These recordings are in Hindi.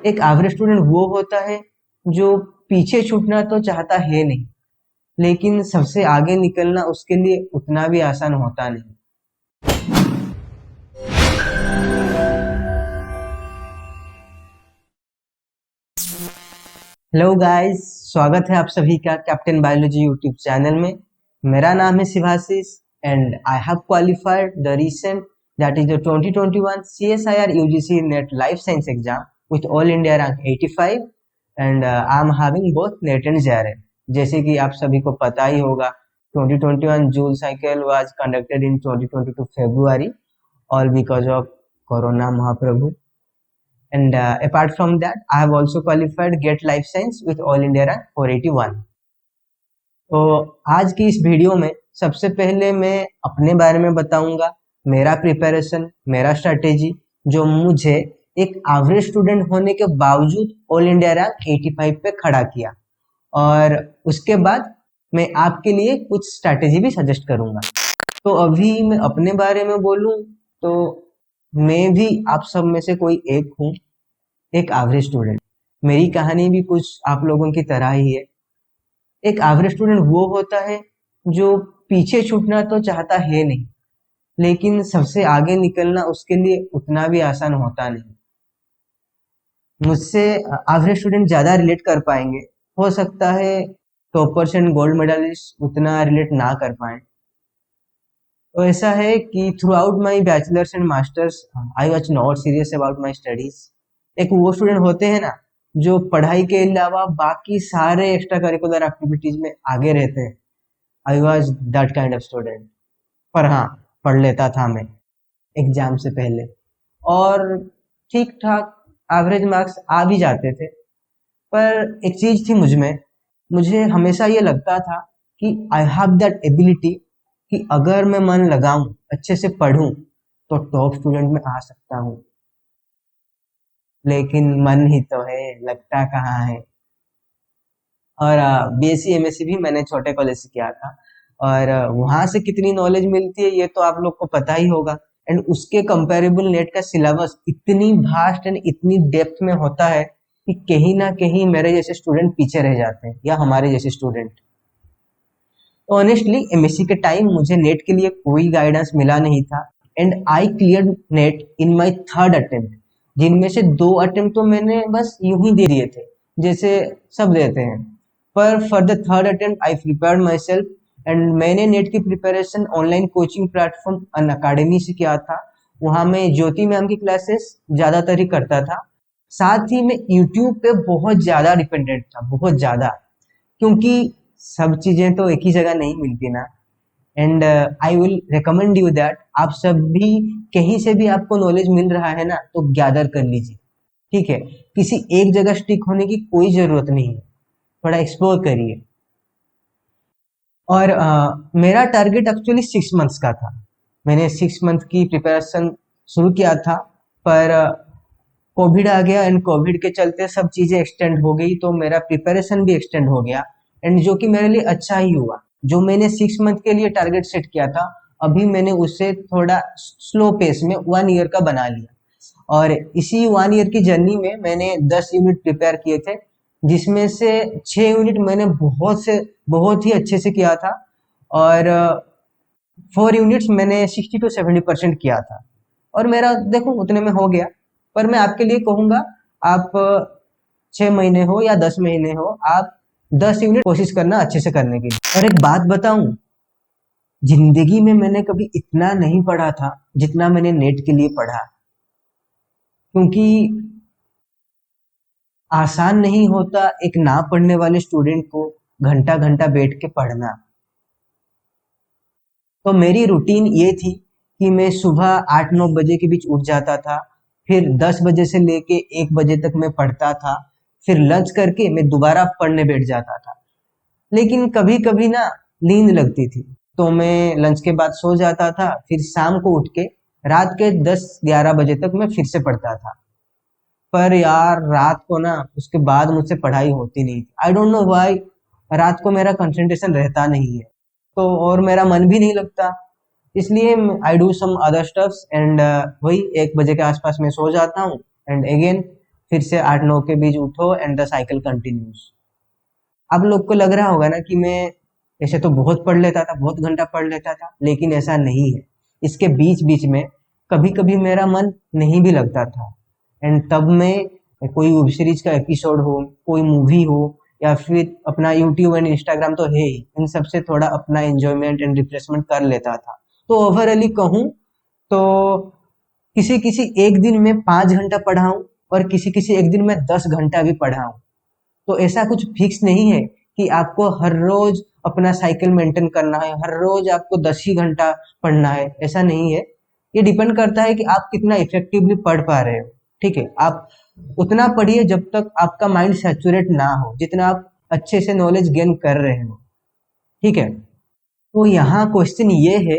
एक एवरेज स्टूडेंट वो होता है जो पीछे छूटना तो चाहता है नहीं, लेकिन सबसे आगे निकलना उसके लिए उतना भी आसान होता नहीं। हेलो गाइस, स्वागत है आप सभी का कैप्टन बायोलॉजी यूट्यूब चैनल में। मेरा नाम है Shivashish and I have qualified the recent that is the 2021 CSIR UGC net life science exam with all India rank 85 and I am having both net and JRF. जैसे कि आप सभी को पता ही होगा, 2021 joule cycle was conducted in 2022 February, all because of Corona Mahaprabhu. And apart from that, I have also qualified GET Life Science with All India Rank 481. तो आज की इस वीडियो में सबसे पहले मैं अपने बारे में बताऊंगा, मेरा प्रिपरेशन, मेरा स्ट्रैटेजी जो मुझे एक एवरेज स्टूडेंट होने के बावजूद ऑल इंडिया रैंक 85 पे खड़ा किया। और उसके बाद मैं आपके लिए कुछ स्ट्रैटेजी भी सजेस्ट करूंगा। तो अभी मैं अपने बारे में बोलूं तो मैं भी आप सब में से कोई एक हूँ, एक एवरेज स्टूडेंट। मेरी कहानी भी कुछ आप लोगों की तरह ही है। एक एवरेज स्टूडेंट वो होता है जो पीछे छूटना तो चाहता है नहीं, लेकिन सबसे आगे निकलना उसके लिए उतना भी आसान होता नहीं। मुझसे एवरेज स्टूडेंट ज्यादा रिलेट कर पाएंगे, हो सकता है टॉपर्स एंड गोल्ड मेडलिस्ट उतना रिलेट ना कर पाए। तो ऐसा है कि through out my bachelors and masters I was not serious about my studies. एक वो स्टूडेंट होते हैं ना जो पढ़ाई के अलावा बाकी सारे एक्स्ट्रा करिकुलर एक्टिविटीज में आगे रहते हैं। I was that kind of student. पर हाँ, पढ़ लेता था मैं एग्जाम से पहले, और ठीक ठाक एवरेज मार्क्स आ भी जाते थे। पर एक चीज थी मुझमें, मुझे हमेशा ये लगता था कि आई हैव दैट एबिलिटी कि अगर मैं मन लगाऊं, अच्छे से पढूं, तो टॉप स्टूडेंट में आ सकता हूँ। लेकिन मन ही तो है, लगता कहाँ है। और BSc MSc भी मैंने छोटे कॉलेज से किया था, और वहां से कितनी नॉलेज मिलती है ये तो आप लोग को पता ही होगा। एंड उसके कंपेरेबल नेट का सिलेबस इतनी भास्ट एंड इतनी डेप्थ में होता है कि कहीं ना कहीं मेरे जैसे स्टूडेंट पीछे रह जाते हैं, या हमारे जैसे स्टूडेंट। ऑनेस्टली MSc के टाइम मुझे नेट के लिए कोई गाइडेंस मिला नहीं था, and I clear net in my third attempt, जिनमें से 2 अटेम्प्ट तो मैंने बस यूं ही दे दिए थे, जैसे सब देते हैं। पर for the third attempt I prepared my self, and मैंने नेट की प्रिपरेशन ऑनलाइन कोचिंग प्लेटफॉर्म अन अकेडमी से किया था। वहां मैं ज्योति मैम की क्लासेस ज्यादातर ही करता था। साथ ही मैं यूट्यूब पे बहुत ज्यादा डिपेंडेंट था, बहुत ज्यादा, क्योंकि सब चीजें तो एक ही जगह नहीं मिलती ना। And I will recommend you that आप सब भी कहीं से भी आपको नॉलेज मिल रहा है ना, तो गैदर कर लीजिए। ठीक है, किसी एक जगह स्टिक होने की कोई जरूरत नहीं है, थोड़ा एक्सप्लोर करिए। और मेरा टारगेट एक्चुअली 6 मंथ्स का था। मैंने 6 मंथ की प्रिपरेशन शुरू किया था, पर कोविड आ गया, एंड कोविड के चलते सब चीजें एक्सटेंड हो गई, तो मेरा प्रिपरेशन भी एक्सटेंड हो गया। एंड जो कि मेरे लिए अच्छा ही हुआ। जो मैंने 6 मंथ के लिए टारगेट सेट किया था, अभी मैंने उसे थोड़ा स्लो पेस में 1 ईयर का बना लिया। और इसी 1 ईयर की जर्नी में मैंने 10 यूनिट प्रिपेयर किए थे, जिसमें से 6 यूनिट मैंने बहुत ही अच्छे से किया था, और 4 यूनिट्स मैंने 60 to 70% किया था। और मेरा देखो उतने में हो गया। पर मैं आपके लिए कहूंगा, आप 6 महीने हो या 10 महीने हो, आप 10 यूनिट कोशिश करना अच्छे से करने की। और एक बात बताऊं, जिंदगी में मैंने कभी इतना नहीं पढ़ा था जितना मैंने नेट के लिए पढ़ा। क्योंकि आसान नहीं होता एक ना पढ़ने वाले स्टूडेंट को घंटा घंटा बैठ के पढ़ना। तो मेरी रूटीन ये थी कि मैं सुबह 8-9 बजे के बीच उठ जाता था, फिर 10 बजे से लेके 1 बजे तक मैं पढ़ता था, फिर लंच करके मैं दोबारा पढ़ने बैठ जाता था। लेकिन कभी कभी ना नींद लगती थी, तो मैं लंच के बाद सो जाता था, फिर शाम को उठ के रात के 10-11 बजे तक मैं फिर से पढ़ता था। पर यार रात को ना उसके बाद मुझसे पढ़ाई होती नहीं थी। आई डोंट नो व्हाई, रात को मेरा कंसंट्रेशन रहता नहीं है, तो और मेरा मन भी नहीं लगता। इसलिए I do some other stuffs, and वही 1 बजे के आसपास मैं सो जाता हूँ, एंड अगेन फिर से 8-9 के बीच उठो एंड द साइकिल कंटिन्यूज। आप लोग को लग रहा होगा ना कि मैं ऐसे तो बहुत पढ़ लेता था, बहुत घंटा पढ़ लेता था, लेकिन ऐसा नहीं है। इसके बीच बीच में कभी कभी मेरा मन नहीं भी लगता था, एंड तब मैं कोई वेब सीरीज का एपिसोड हो, कोई मूवी हो, या फिर अपना यूट्यूब एंड इंस्टाग्राम तो है ही, इन सब से थोड़ा अपना एंजॉयमेंट एंड रिफ्रेशमेंट कर लेता था। तो ओवरऑली कहूँ तो किसी किसी एक दिन में 5 घंटा पढ़ा हूँ, और किसी किसी एक दिन में 10 घंटा भी पढ़ा हूँ। तो ऐसा कुछ फिक्स नहीं है कि आपको हर रोज अपना साइकिल मेंटेन करना है, हर रोज आपको 10 ही घंटा पढ़ना है, ऐसा नहीं है। ये डिपेंड करता है कि आप कितना इफेक्टिवली पढ़ पा रहे हो। ठीक है, आप उतना पढ़िए जब तक आपका माइंड सैचुरेट ना हो, जितना आप अच्छे से नॉलेज गेन कर रहे हो। ठीक है, तो यहाँ क्वेश्चन ये है,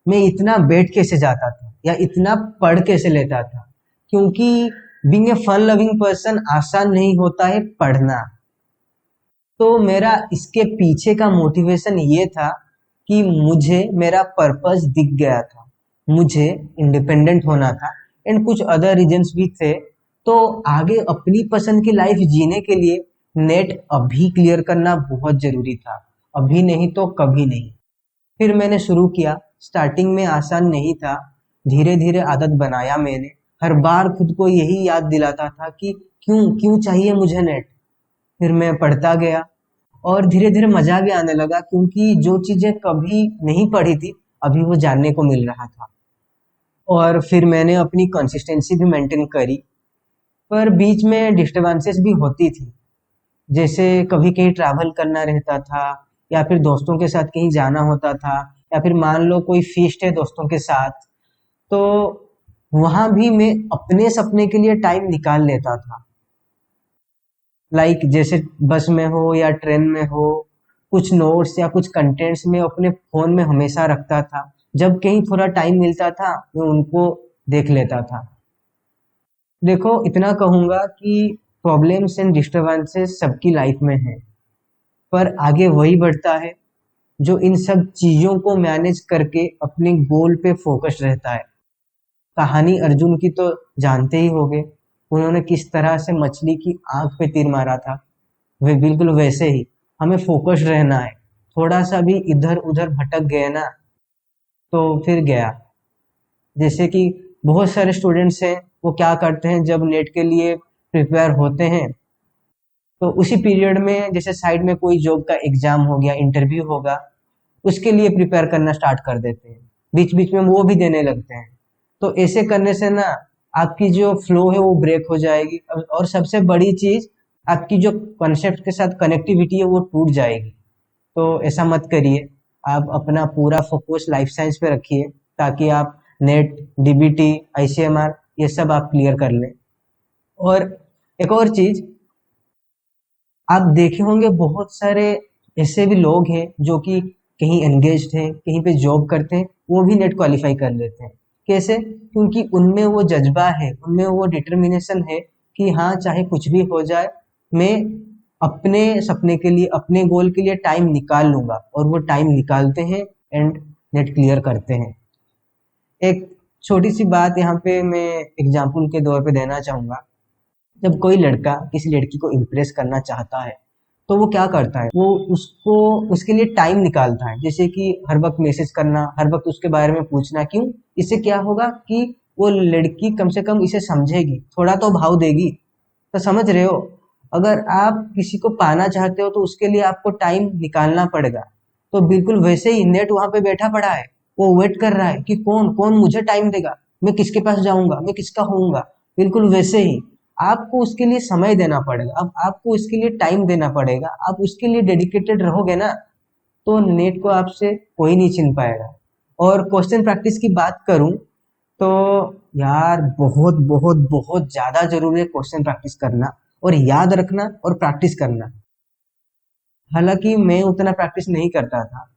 मैं इतना बैठ कैसे जाता था या इतना पढ़ कैसे लेता था? क्योंकि being a fun loving person आसान नहीं होता है पढ़ना। तो मेरा इसके पीछे का मोटिवेशन ये था कि मुझे मेरा पर्पस दिख गया था, मुझे इंडिपेंडेंट होना था, एंड कुछ अदर रीजंस भी थे। तो आगे अपनी पसंद की लाइफ जीने के लिए नेट अभी क्लियर करना बहुत जरूरी था, अभी नहीं तो कभी नहीं। फिर मैंने शुरू किया। स्टार्टिंग में आसान नहीं था, धीरे धीरे आदत बनाया मैंने। हर बार खुद को यही याद दिलाता था कि क्यों क्यों चाहिए मुझे नेट। फिर मैं पढ़ता गया, और धीरे धीरे मजा भी आने लगा, क्योंकि जो चीजें कभी नहीं पढ़ी थी अभी वो जानने को मिल रहा था। और फिर मैंने अपनी कंसिस्टेंसी भी मेंटेन करी, पर बीच में डिस्टरबेंसेस भी होती थी। जैसे कभी कहीं ट्रैवल करना रहता था, या फिर दोस्तों के साथ कहीं जाना होता था, या फिर मान लो कोई फीस्ट है दोस्तों के साथ, तो वहां भी मैं अपने सपने के लिए टाइम निकाल लेता था। जैसे बस में हो या ट्रेन में हो, कुछ नोट्स या कुछ कंटेंट्स में अपने फोन में हमेशा रखता था। जब कहीं थोड़ा टाइम मिलता था मैं उनको देख लेता था। देखो, इतना कहूंगा कि प्रॉब्लम्स एंड डिस्टरबेंसेस सबकी लाइफ में है, पर आगे वही बढ़ता है जो इन सब चीजों को मैनेज करके अपने गोल पे फोकस रहता है। कहानी अर्जुन की तो जानते ही होंगे, उन्होंने किस तरह से मछली की आंख पे तीर मारा था। वे बिल्कुल वैसे ही हमें फोकस रहना है। थोड़ा सा भी इधर उधर भटक गए ना तो फिर गया। जैसे कि बहुत सारे स्टूडेंट्स हैं, वो क्या करते हैं जब नेट के लिए प्रिपेयर होते हैं, तो उसी पीरियड में जैसे साइड में कोई जॉब का एग्जाम हो गया, इंटरव्यू होगा, उसके लिए प्रिपेयर करना स्टार्ट कर देते हैं, बीच बीच में वो भी देने लगते हैं। तो ऐसे करने से ना आपकी जो फ्लो है वो ब्रेक हो जाएगी, और सबसे बड़ी चीज, आपकी जो कॉन्सेप्ट के साथ कनेक्टिविटी है वो टूट जाएगी। तो ऐसा मत करिए, आप अपना पूरा फोकस लाइफ साइंस पे रखिए, ताकि आप नेट, डीबीटी, आईसीएमआर ये सब आप क्लियर कर लें। और एक और चीज, आप देखे होंगे बहुत सारे ऐसे भी लोग हैं जो कि कहीं एंगेज्ड हैं, कहीं पे जॉब करते हैं, वो भी नेट क्वालिफाई कर लेते हैं। कैसे? क्योंकि उनमें वो जज्बा है, उनमें वो डिटर्मिनेशन है कि हाँ, चाहे कुछ भी हो जाए, मैं अपने सपने के लिए, अपने गोल के लिए टाइम निकाल लूंगा, और वो टाइम निकालते हैं एंड नेट क्लियर करते हैं। एक छोटी सी बात यहाँ पे मैं एग्जाम्पल के तौर पे देना चाहूंगा। जब कोई लड़का किसी लड़की को इम्प्रेस करना चाहता है, तो वो क्या करता है, वो उसको उसके लिए टाइम निकालता है। जैसे कि हर वक्त मैसेज करना, हर वक्त उसके बारे में पूछना। क्यों? इससे क्या होगा कि वो लड़की कम से कम इसे समझेगी, थोड़ा तो भाव देगी। तो समझ रहे हो, अगर आप किसी को पाना चाहते हो तो उसके लिए आपको टाइम निकालना पड़ेगा। तो बिल्कुल वैसे ही नेट वहां पे बैठा पड़ा है, वो वेट कर रहा है कि कौन कौन मुझे टाइम देगा, मैं किसके पास जाऊंगा, मैं किसका होऊंगा। बिल्कुल वैसे ही आपको उसके लिए समय देना पड़ेगा। अब आपको उसके लिए टाइम देना पड़ेगा, आप उसके लिए डेडिकेटेड रहोगे ना, तो नेट को आपसे कोई नहीं छीन पाएगा। और क्वेश्चन प्रैक्टिस की बात करूं तो यार, बहुत बहुत बहुत ज्यादा जरूरी है क्वेश्चन प्रैक्टिस करना, और याद रखना, और प्रैक्टिस करना। हालांकि मैं उतना प्रैक्टिस नहीं करता था,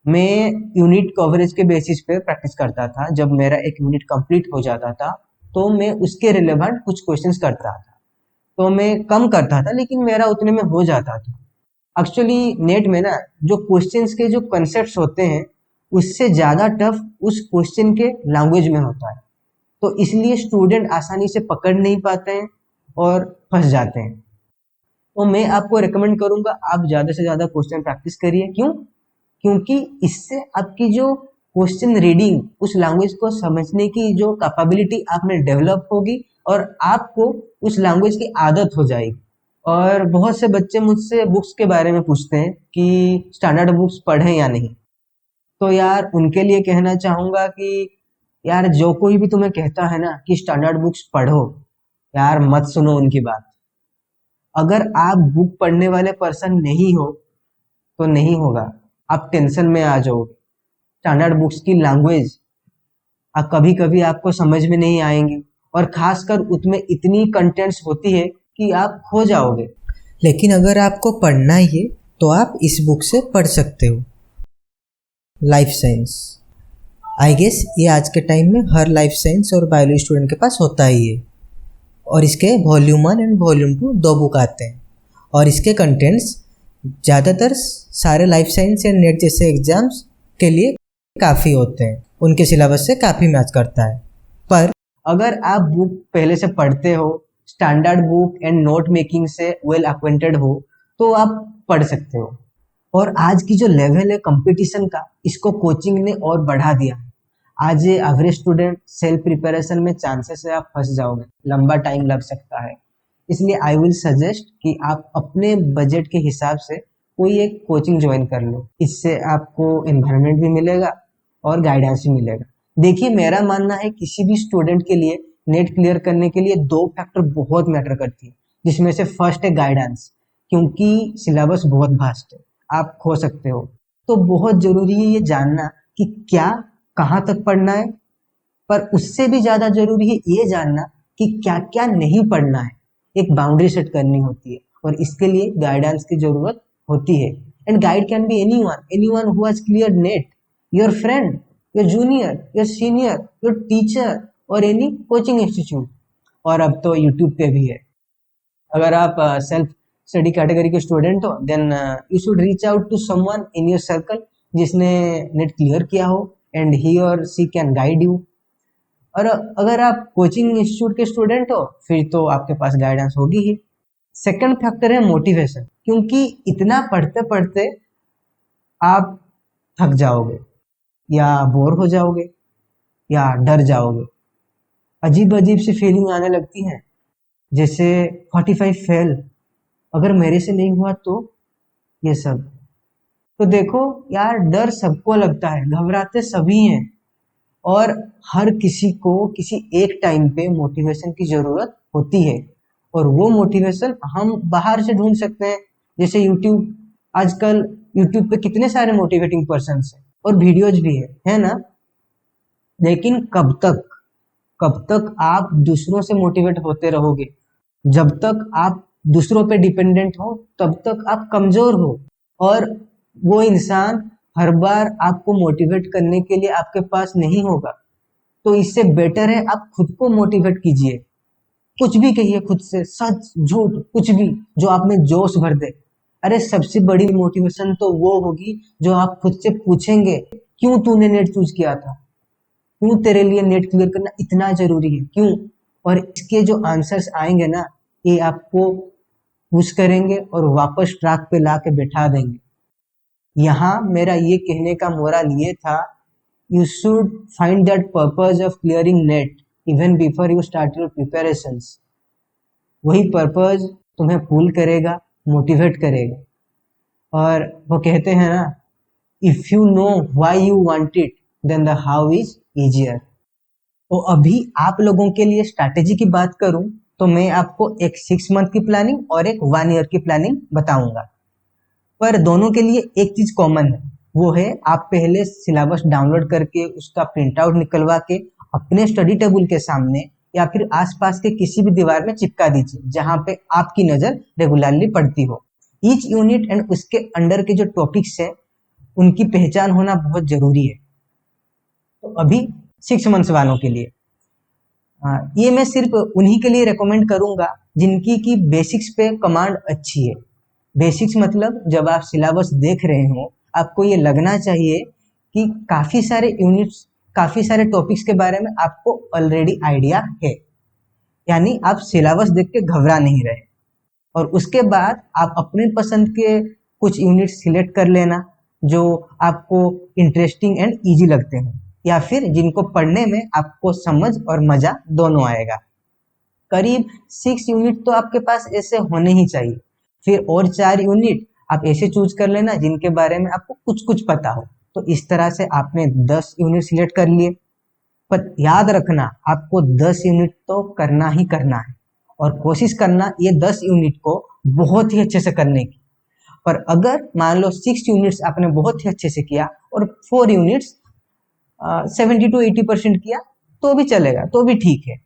मैं यूनिट कवरेज के बेसिस पे प्रैक्टिस करता था। जब मेरा एक यूनिट कंप्लीट हो जाता था तो मैं उसके रिलेवेंट कुछ क्वेश्चंस करता था। तो मैं कम करता था, लेकिन मेरा उतने में हो जाता था। एक्चुअली नेट में ना जो क्वेश्चंस के जो कॉन्सेप्ट्स होते हैं, उससे ज्यादा टफ उस क्वेश्चन के लैंग्वेज में होता है। तो इसलिए स्टूडेंट आसानी से पकड़ नहीं पाते हैं, और फंस जाते हैं। तो मैं आपको रिकमेंड करूंगा आप ज़्यादा से ज़्यादा क्वेश्चन प्रैक्टिस करिए। क्यों? क्योंकि इससे आपकी जो क्वेश्चन रीडिंग, उस लैंग्वेज को समझने की जो कैपेबिलिटी आप में डेवलप होगी और आपको उस लैंग्वेज की आदत हो जाएगी। और बहुत से बच्चे मुझसे बुक्स के बारे में पूछते हैं कि स्टैंडर्ड बुक्स पढ़ें या नहीं। तो यार उनके लिए कहना चाहूंगा कि यार जो कोई भी तुम्हें कहता है ना कि स्टैंडर्ड बुक्स पढ़ो, यार मत सुनो उनकी बात। अगर आप बुक पढ़ने वाले पर्सन नहीं हो तो नहीं होगा, आप टेंशन में आ जाओगे। स्टैंडर्ड बुक्स की लैंग्वेज कभी कभी आपको समझ में नहीं आएंगी और खासकर उसमें इतनी कंटेंट्स होती है कि आप खो जाओगे। लेकिन अगर आपको पढ़ना ही है तो आप इस बुक से पढ़ सकते हो, लाइफ साइंस। आई गेस ये आज के टाइम में हर लाइफ साइंस और बायोलॉजी स्टूडेंट के पास होता ही है। और इसके वॉल्यूम 1 एंड वॉल्यूम 2 दो बुक आते हैं और इसके कंटेंट्स ज़्यादातर सारे लाइफ साइंस या नेट जैसे एग्जाम्स के लिए काफ़ी होते हैं, उनके सिलेबस से काफ़ी मैच करता है। पर अगर आप बुक पहले से पढ़ते हो, standard book and note making से वेल अक्वेंटेड हो, तो आप पढ़ सकते हो। और आज की जो लेवल है कंपटीशन का, इसको कोचिंग ने और बढ़ा दिया। आज ये एवरेज स्टूडेंट सेल्फ प्रिपरेशन में चांसेस है आप फंस जाओगे, लंबा टाइम लग सकता है। इसलिए आई विल सजेस्ट कि आप अपने बजट के हिसाब से कोई एक कोचिंग ज्वाइन कर लो। इससे आपको एनवायरनमेंट भी मिलेगा और गाइडेंस भी मिलेगा। देखिए मेरा मानना है किसी भी स्टूडेंट के लिए नेट क्लियर करने के लिए दो फैक्टर बहुत मैटर करती है, जिसमें से फर्स्ट है गाइडेंस, क्योंकि सिलेबस बहुत वास्ट है, आप खो सकते हो। तो बहुत जरूरी है ये जानना कि क्या कहाँ तक पढ़ना है, पर उससे भी ज्यादा जरूरी है ये जानना कि क्या क्या नहीं पढ़ना है। एक बाउंड्री सेट करनी होती है और इसके लिए गाइडेंस की जरूरत होती है। And guide can be anyone who has clear NET, your friend, your junior, your senior, your teacher और एनी कोचिंग इंस्टीट्यूट। और अब तो यूट्यूब पे भी है। अगर आप सेल्फ स्टडी कैटेगरी के स्टूडेंट हो, then you should reach out to someone in your circle जिसने नेट क्लियर किया हो एंड ही और सी कैन गाइड यू। और अगर आप कोचिंग इंस्टीट्यूट के स्टूडेंट हो, फिर तो आपके पास गाइडेंस होगी ही। सेकंड फैक्टर है मोटिवेशन, क्योंकि इतना पढ़ते पढ़ते आप थक जाओगे या बोर हो जाओगे या डर जाओगे। अजीब अजीब सी फीलिंग आने लगती है, जैसे 45 फेल, अगर मेरे से नहीं हुआ तो, ये सब। तो देखो यार, डर सबको लगता है, घबराते सभी हैं। और हर किसी को किसी एक टाइम पे मोटिवेशन की जरूरत होती है और वो मोटिवेशन हम बाहर से ढूंढ सकते हैं, जैसे यूट्यूब। आजकल यूट्यूब पे कितने सारे मोटिवेटिंग पर्सन्स हैं और वीडियोज भी है ना। लेकिन कब तक आप दूसरों से मोटिवेट होते रहोगे? जब तक आप दूसरों पे डिपेंडेंट हो तब तक आप कमजोर हो। और वो इंसान हर बार आपको मोटिवेट करने के लिए आपके पास नहीं होगा। तो इससे बेटर है आप खुद को मोटिवेट कीजिए। कुछ भी कहिए खुद से, सच झूठ कुछ भी जो आप में जोश भर दे। अरे सबसे बड़ी मोटिवेशन तो वो होगी जो आप खुद से पूछेंगे, क्यों तूने नेट चूज किया था, क्यों तेरे लिए नेट क्लियर करना इतना जरूरी है, क्यों। और इसके जो आंसर्स आएंगे ना, ये आपको पुश करेंगे और वापस ट्रैक पे ला के बैठा देंगे। यहाँ मेरा ये कहने का मोरल ये था, you should find that purpose of clearing net even before you start your preparations. वही पर्पज तुम्हें पुल करेगा, मोटिवेट करेगा। और वो कहते हैं ना, if you know why you want it then the how is easier. तो अभी आप लोगों के लिए स्ट्रैटेजी की बात करूं तो मैं आपको एक 6 मंथ की प्लानिंग और एक 1 ईयर की प्लानिंग बताऊंगा। पर दोनों के लिए एक चीज कॉमन है, वो है आप पहले सिलेबस डाउनलोड करके उसका प्रिंट आउट निकलवा के अपने स्टडी टेबल के सामने या फिर आसपास के किसी भी दीवार में चिपका दीजिए जहां पे आपकी नजर रेगुलरली पड़ती हो। ईच यूनिट एंड उसके अंडर के जो टॉपिक्स है उनकी पहचान होना बहुत जरूरी है। तो अभी 6 मंथ्स वालों के लिए ये मैं सिर्फ उन्हीं के लिए रेकमेंड करूंगा जिनकी की बेसिक्स पे कमांड अच्छी है। बेसिक्स मतलब जब आप सिलेबस देख रहे हो आपको ये लगना चाहिए कि काफी सारे यूनिट्स, काफी सारे टॉपिक्स के बारे में आपको ऑलरेडी आइडिया है। यानी आप सिलेबस देख के घबरा नहीं रहे। और उसके बाद आप अपने पसंद के कुछ यूनिट सिलेक्ट कर लेना जो आपको इंटरेस्टिंग एंड इजी लगते हैं, या फिर जिनको पढ़ने में आपको समझ और मजा दोनों आएगा। करीब 6 यूनिट तो आपके पास ऐसे होने ही चाहिए। फिर और 4 यूनिट आप ऐसे चूज कर लेना जिनके बारे में आपको कुछ कुछ पता हो। तो इस तरह से आपने 10 यूनिट सिलेक्ट कर लिए। पर याद रखना, आपको 10 यूनिट तो करना ही करना है, और कोशिश करना ये 10 यूनिट को बहुत ही अच्छे से करने की। पर अगर मान लो 6 यूनिट्स आपने बहुत ही अच्छे से किया और 4 यूनिट्स 70 to 80% किया तो भी चलेगा, तो भी ठीक है।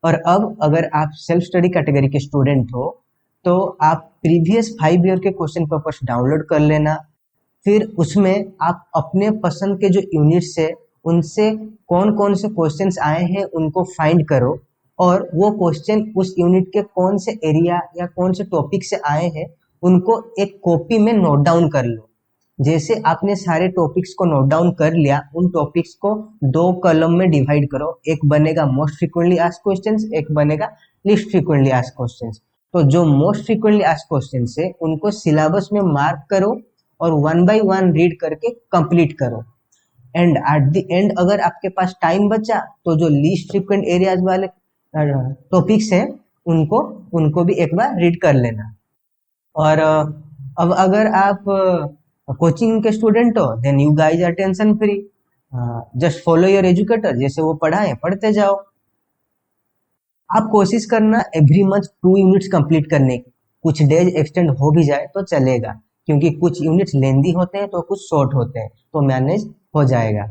और अब अगर आप सेल्फ स्टडी कैटेगरी के स्टूडेंट हो तो आप प्रीवियस 5 ईयर के क्वेश्चन पेपर्स डाउनलोड कर लेना। फिर उसमें आप अपने पसंद के जो यूनिट्स है उनसे कौन कौन से क्वेश्चंस आए हैं उनको फाइंड करो, और वो क्वेश्चन उस यूनिट के कौन से एरिया या कौन से टॉपिक से आए हैं उनको एक कॉपी में नोट डाउन कर लो। जैसे आपने सारे टॉपिक्स को नोट डाउन कर लिया, उन टॉपिक्स को 2 कॉलम में डिवाइड करो। एक बनेगा मोस्ट फ्रीक्वेंटली आस्क्ड क्वेश्चंस, एक बनेगा लिस्ट फ्रीक्वेंटली आस्क्ड क्वेश्चंस। तो जो मोस्ट फ्रीक्वेंटली आस्क्ड क्वेश्चंस है उनको सिलेबस में मार्क करो और 1 by 1 रीड करके कंप्लीट करो। एंड एट द एंड अगर आपके पास टाइम बचा तो जो लीस्ट फ्रीक्वेंट एरियाज वाले टॉपिक्स हैं उनको उनको भी एक बार रीड कर लेना। और अब अगर आप कोचिंग के स्टूडेंट हो then you guys are tension free. Just follow your educator, जैसे वो पढ़ाए पढ़ते जाओ। आप कोशिश करना एवरी मंथ 2 यूनिट्स कंप्लीट करने की। कुछ डेज एक्सटेंड हो भी जाए तो चलेगा, क्योंकि कुछ यूनिट्स लेंदी होते हैं तो कुछ शॉर्ट होते हैं, तो मैनेज हो जाएगा।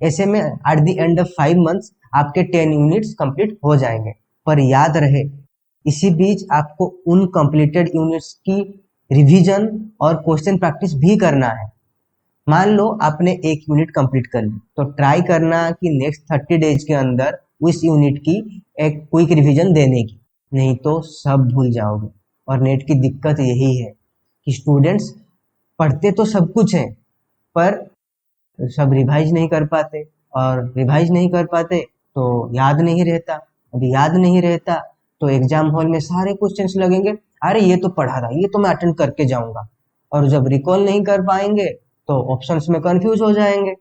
ऐसे में at the end of 5 months आपके 10 यूनिट्स कंप्लीट हो जाएंगे। पर याद रहे, इसी बीच आपको उन कंप्लीटेड यूनिट्स की रिवीजन और क्वेश्चन प्रैक्टिस भी करना है। मान लो आपने 1 यूनिट कंप्लीट कर ली तो ट्राई करना कि नेक्स्ट 30 डेज के अंदर उस यूनिट की एक क्विक रिवीजन देने की, नहीं तो सब भूल जाओगे। और नेट की दिक्कत यही है कि स्टूडेंट्स पढ़ते तो सब कुछ है पर सब रिवाइज नहीं कर पाते, और रिवाइज नहीं कर पाते तो याद नहीं रहता। अब याद नहीं रहता तो एग्जाम हॉल में सारे क्वेश्चंस लगेंगे, अरे ये तो पढ़ा था, ये तो मैं अटेंड करके जाऊंगा। और जब रिकॉल नहीं कर पाएंगे तो ऑप्शंस में कंफ्यूज हो जाएंगे,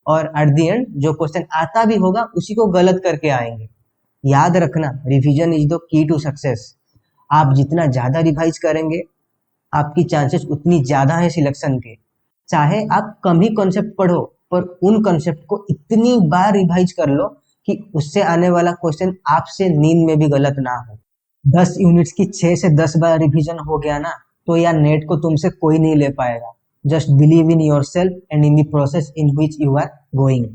और एट द एंड जो क्वेश्चन आता भी होगा उसी को गलत करके आएंगे। याद रखना, revision is the key to success. आप जितना ज्यादा रिवाइज करेंगे आपकी चांसेस उतनी ज्यादा है सिलेक्शन के। चाहे आप कम ही कॉन्सेप्ट पढ़ो पर उन कॉन्सेप्ट को इतनी बार रिवाइज कर लो कि उससे आने वाला क्वेश्चन आपसे नींद में भी गलत ना हो। 10 यूनिट्स की 6 से 10 बार रिवीजन हो गया ना तो यार नेट को तुमसे कोई नहीं ले पाएगा। Just believe in yourself and in the process in which you are going.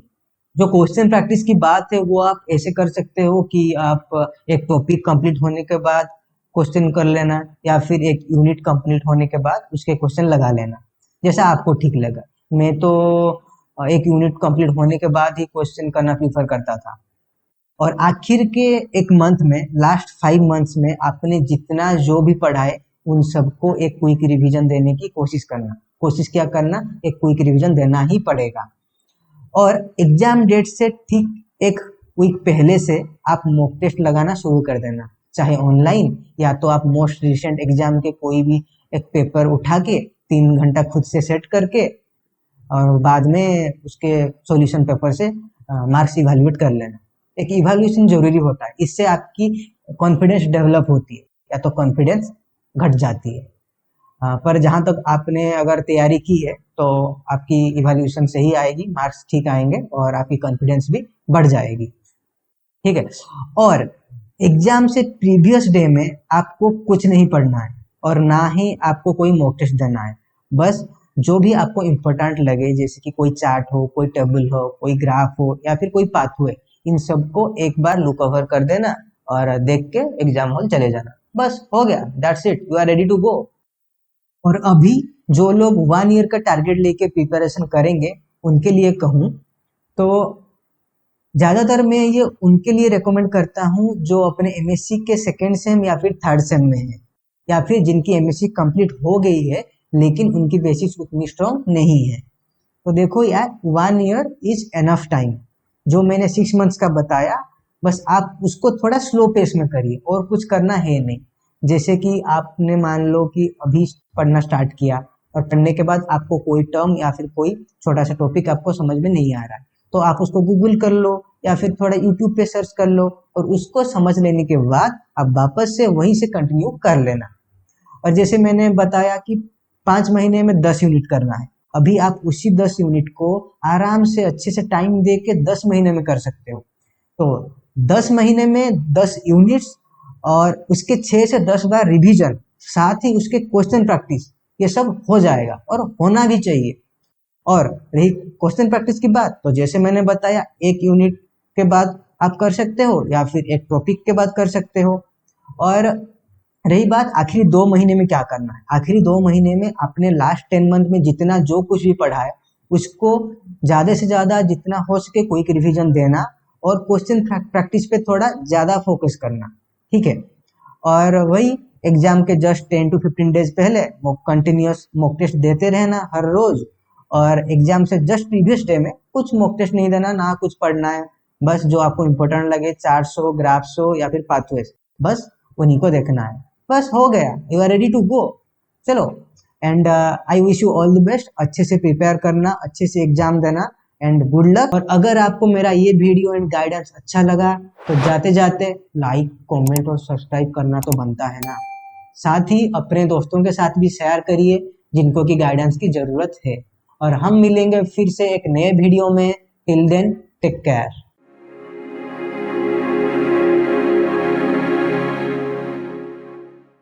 जो क्वेश्चन प्रैक्टिस की बात है वो आप ऐसे कर सकते हो कि आप एक टॉपिक कंप्लीट होने के बाद क्वेश्चन कर लेना, या फिर एक यूनिट कंप्लीट होने के बाद उसके क्वेश्चन लगा लेना, जैसा आपको ठीक लगा। मैं तो एक यूनिट कंप्लीट होने के बाद ही क्वेश्चन करना प्रीफर करता था। और आखिर के एक मंथ में, लास्ट 5 मंथ्स में आपने जितना जो भी पढ़ा है उन सबको एक क्विक रिवीजन देने की कोशिश करना। कोशिश क्या करना, एक क्विक रिवीजन देना ही पड़ेगा। और एग्जाम डेट से ठीक एक वीक पहले से आप मॉक टेस्ट लगाना शुरू कर देना, चाहे ऑनलाइन या तो आप मोस्ट रिसेंट एग्जाम के कोई भी एक पेपर उठा के 3 घंटा खुद से सेट करके और बाद में उसके सॉल्यूशन पेपर से मार्क्स इवैल्यूएट कर लेना। एक इवैल्यूएशन जरूरी होता है, इससे आपकी कॉन्फिडेंस डेवलप होती है या तो कॉन्फिडेंस घट जाती है। पर जहाँ तक आपने अगर तैयारी की है तो आपकी इवैल्यूएशन सही आएगी, मार्क्स ठीक आएंगे और आपकी कॉन्फिडेंस भी बढ़ जाएगी। ठीक है। और एग्जाम से प्रीवियस डे में आपको कुछ नहीं पढ़ना है और ना ही आपको कोई मॉक टेस्ट देना है। बस जो भी आपको इम्पोर्टेंट लगे, जैसे कि कोई चार्ट हो, कोई टेबल हो, कोई ग्राफ हो या फिर कोई पाथवे, इन सबको एक बार लुक ओवर कर देना और देख के एग्जाम हॉल चले जाना। बस हो गया, that's it, you are ready to go. और अभी जो लोग 1 ईयर का टारगेट लेके प्रिपरेशन करेंगे उनके लिए कहूँ तो ज़्यादातर मैं ये उनके लिए रेकमेंड करता हूँ जो अपने एमएससी के सेकेंड सेम या फिर थर्ड सेम में है, या फिर जिनकी एमएससी कंप्लीट हो गई है लेकिन उनकी बेसिस उतनी स्ट्रॉन्ग नहीं है। तो देखो यार, 1 ईयर इज एनफ टाइम। जो मैंने 6 मंथ्स का बताया बस आप उसको थोड़ा स्लो पेस में करिए और कुछ करना है नहीं। जैसे कि आपने मान लो कि अभी पढ़ना स्टार्ट किया और पढ़ने के बाद आपको कोई टर्म या फिर कोई छोटा सा टॉपिक आपको समझ में नहीं आ रहा है, तो आप उसको गूगल कर लो या फिर थोड़ा यूट्यूब पे सर्च कर लो और उसको समझ लेने के बाद आप वापस से वहीं से कंटिन्यू कर लेना। और जैसे मैंने बताया कि 5 महीने में 10 यूनिट करना है, अभी आप उसी 10 यूनिट को आराम से अच्छे से टाइम दे के 10 महीने में कर सकते हो। तो 10 महीने में 10 यूनिट्स और उसके 6 से 10 बार रिवीजन, साथ ही उसके क्वेश्चन प्रैक्टिस, ये सब हो जाएगा और होना भी चाहिए। और रही क्वेश्चन प्रैक्टिस की बात, तो जैसे मैंने बताया 1 यूनिट के बाद आप कर सकते हो या फिर एक टॉपिक के बाद कर सकते हो। और रही बात आखिरी 2 महीने में क्या करना है, आखिरी 2 महीने में अपने लास्ट 10 मंथ में जितना जो कुछ भी पढ़ा है उसको ज़्यादा से ज़्यादा जितना हो सके क्विक रिवीजन देना और क्वेश्चन प्रैक्टिस पे थोड़ा ज़्यादा फोकस करना, ठीक है। और वही एग्जाम के जस्ट 10 to 15 डेज पहले कंटिन्यूस मॉक टेस्ट देते रहना हर रोज, और एग्जाम से जस्ट प्रीवियस डे में कुछ मॉक टेस्ट नहीं देना, ना कुछ पढ़ना है, बस जो आपको इम्पोर्टेंट लगे 400 ग्राफ्सो या फिर पाथवेज, बस उन्हीं को देखना है, बस हो गया, you are ready to go. चलो, and I wish you all the best, अच्छे से प्रिपेयर करना, अच्छे से एग्जाम देना एंड गुड लक। और अगर आपको मेरा ये वीडियो एंड गाइडेंस अच्छा लगा तो जाते जाते लाइक कमेंट और सब्सक्राइब करना तो बनता है ना, साथ ही अपने दोस्तों के साथ भी शेयर करिए जिनको की गाइडेंस की जरूरत है। और हम मिलेंगे फिर से एक नए वीडियो में, टिल देन टेक केयर।